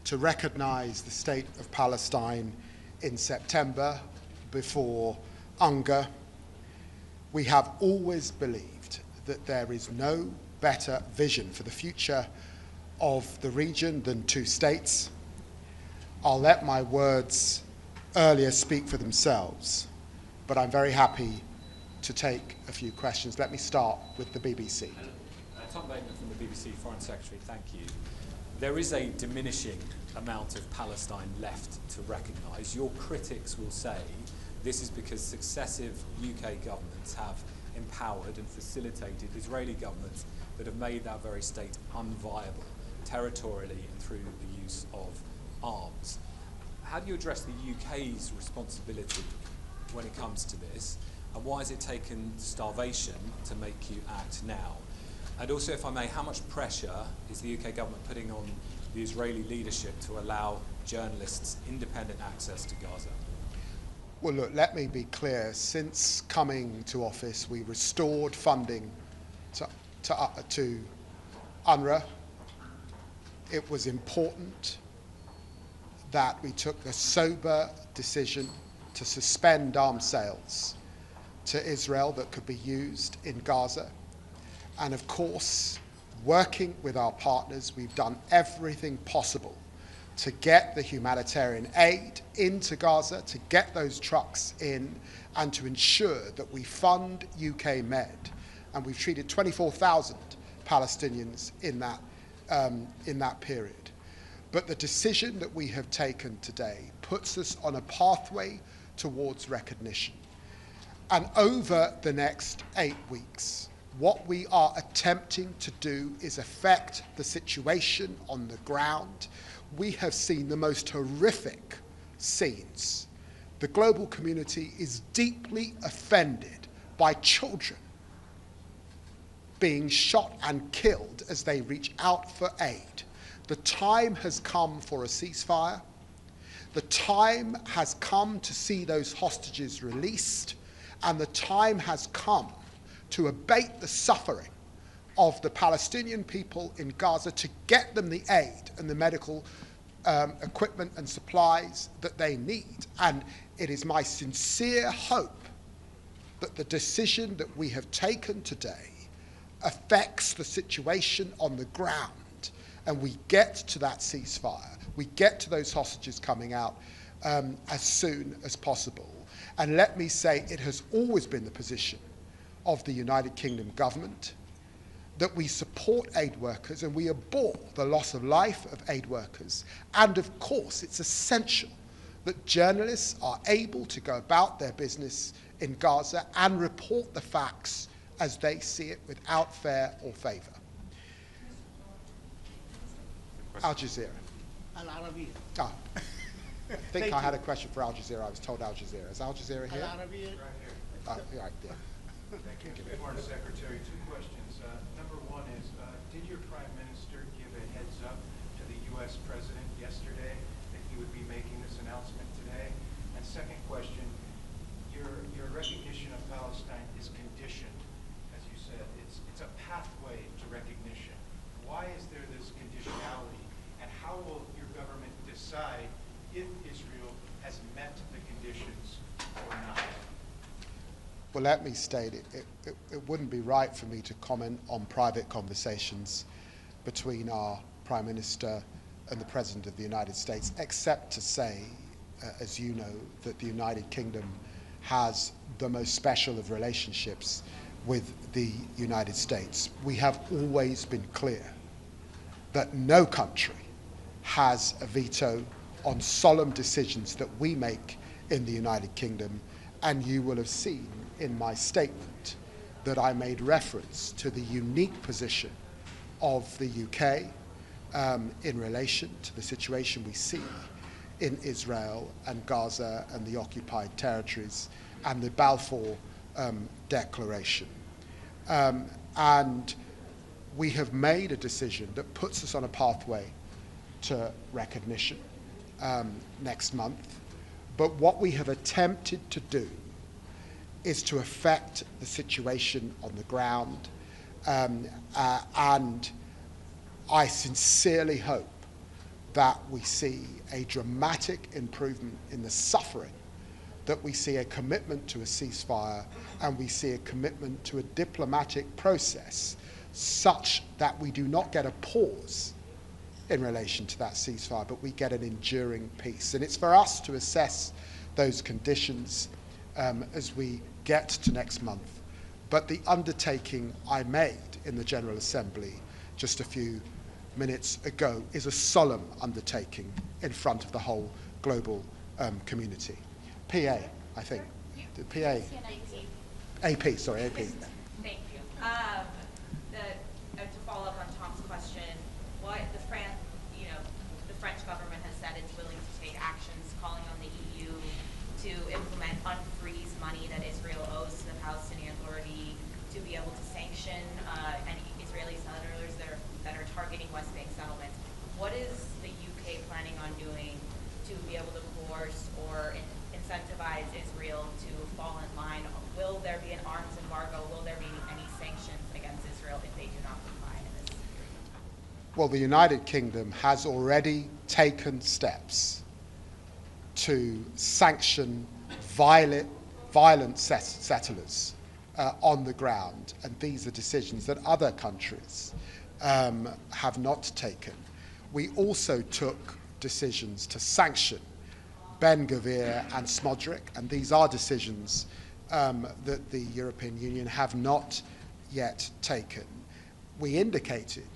to recognize the state of Palestine in September before UNGA. We have always believed that there is no better vision for the future of the region than two states. I'll let my words earlier speak for themselves, but I'm very happy to take a few questions. Let me start with the BBC. Tom Bateman from the BBC, Foreign Secretary, thank you. There is a diminishing amount of Palestine left to recognise. Your critics will say this is because successive UK governments have empowered and facilitated Israeli governments that have made that very state unviable territorially and through the use of arms. How do you address the UK's responsibility when it comes to this? And why has it taken starvation to make you act now? And also, if I may, how much pressure is the UK government putting on the Israeli leadership to allow journalists independent access to Gaza? Well, look, let me be clear. Since coming to office, we restored funding to UNRWA. It was important that we took the sober decision to suspend arms sales to Israel that could be used in Gaza. And of course, working with our partners, we've done everything possible to get the humanitarian aid into Gaza, to get those trucks in, and to ensure that we fund UK Med. And we've treated 24,000 Palestinians in that period. But the decision that we have taken today puts us on a pathway towards recognition. And over the next 8 weeks, what we are attempting to do is affect the situation on the ground. We have seen the most horrific scenes. The global community is deeply offended by children being shot and killed as they reach out for aid. The time has come for a ceasefire. The time has come to see those hostages released, and the time has come to abate the suffering of the Palestinian people in Gaza, to get them the aid and the medical equipment and supplies that they need. And it is my sincere hope that the decision that we have taken today affects the situation on the ground, and we get to that ceasefire, we get to those hostages coming out as soon as possible. And let me say, it has always been the position of the United Kingdom government that we support aid workers, and we abhor the loss of life of aid workers. And of course, it's essential that journalists are able to go about their business in Gaza and report the facts as they see it without fear or favour. Al Jazeera. Al-Arabiya. Ah, I think I had a question for Al Jazeera. I was told Al Jazeera. Is Al Jazeera here? Al-Arabiya. Right there. Thank you. Foreign Secretary, two questions. Number one is, did your Prime Minister give a heads up to the U.S. President yesterday that he would be making this announcement today? And second question, your recognition of Palestine is conditioned, as you said. It's a pathway to recognition. Why is there this conditionality? And how will your government decide if Israel has met the conditions or not? Well, let me state it wouldn't be right for me to comment on private conversations between our Prime Minister and the President of the United States, except to say, as you know, that the United Kingdom has the most special of relationships with the United States. We have always been clear that no country has a veto on solemn decisions that we make in the United Kingdom, and you will have seen in my statement that I made reference to the unique position of the UK in relation to the situation we see in Israel and Gaza and the occupied territories and the Balfour Declaration. And we have made a decision that puts us on a pathway to recognition next month. But what we have attempted to do is to affect the situation on the ground. And I sincerely hope that we see a dramatic improvement in the suffering, that we see a commitment to a ceasefire, and we see a commitment to a diplomatic process such that we do not get a pause in relation to that ceasefire, but we get an enduring peace. And it's for us to assess those conditions as we get to next month. But the undertaking I made in the General Assembly just a few minutes ago is a solemn undertaking in front of the whole global community. PA, I think. The PA. AP, sorry, AP. Thank you. To follow up on Tom's question, what the French government has said it's willing to take actions, calling on the EU to implement unfreeze money that Israel owes to the Palestinian Authority, to be able to sanction any Israeli settlers that are targeting West Bank settlements. What is the UK planning on doing to be able to coerce or incentivize Israel to fall in line? Will there be an arms embargo? Will there be any sanctions against Israel if they do not comply in this? Well, the United Kingdom has already taken steps to sanction violent settlers on the ground, and these are decisions that other countries have not taken. We also took decisions to sanction Ben Gvir and Smodrick, and these are decisions that the European Union have not yet taken. We indicated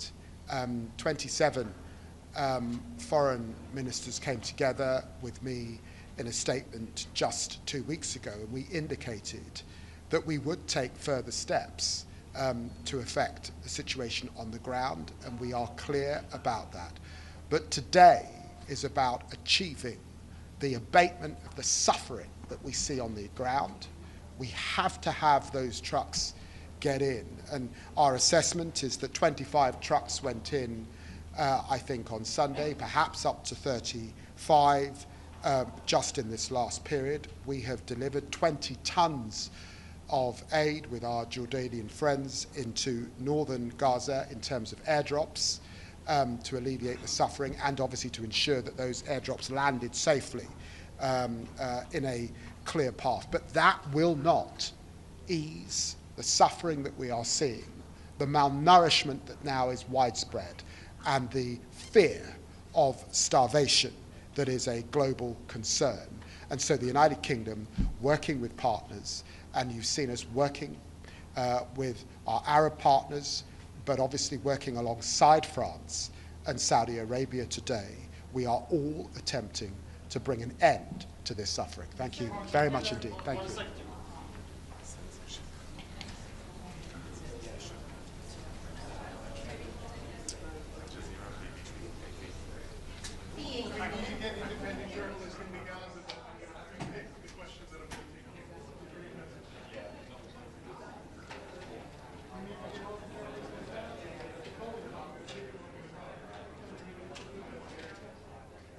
27 foreign ministers came together with me in a statement just 2 weeks ago, and we indicated that we would take further steps to affect the situation on the ground, and we are clear about that. But today is about achieving the abatement of the suffering that we see on the ground. We have to have those trucks get in, and our assessment is that 25 trucks went in, I think, on Sunday, perhaps up to 35 just in this last period. We have delivered 20 tons of aid with our Jordanian friends into northern Gaza in terms of airdrops to alleviate the suffering, and obviously to ensure that those airdrops landed safely in a clear path. But that will not ease the suffering that we are seeing, the malnourishment that now is widespread, and the fear of starvation that is a global concern. And so the United Kingdom, working with partners, and you've seen us working with our Arab partners, but obviously working alongside France and Saudi Arabia today, we are all attempting to bring an end to this suffering. Thank you very much indeed. Thank you. Get independent journalism.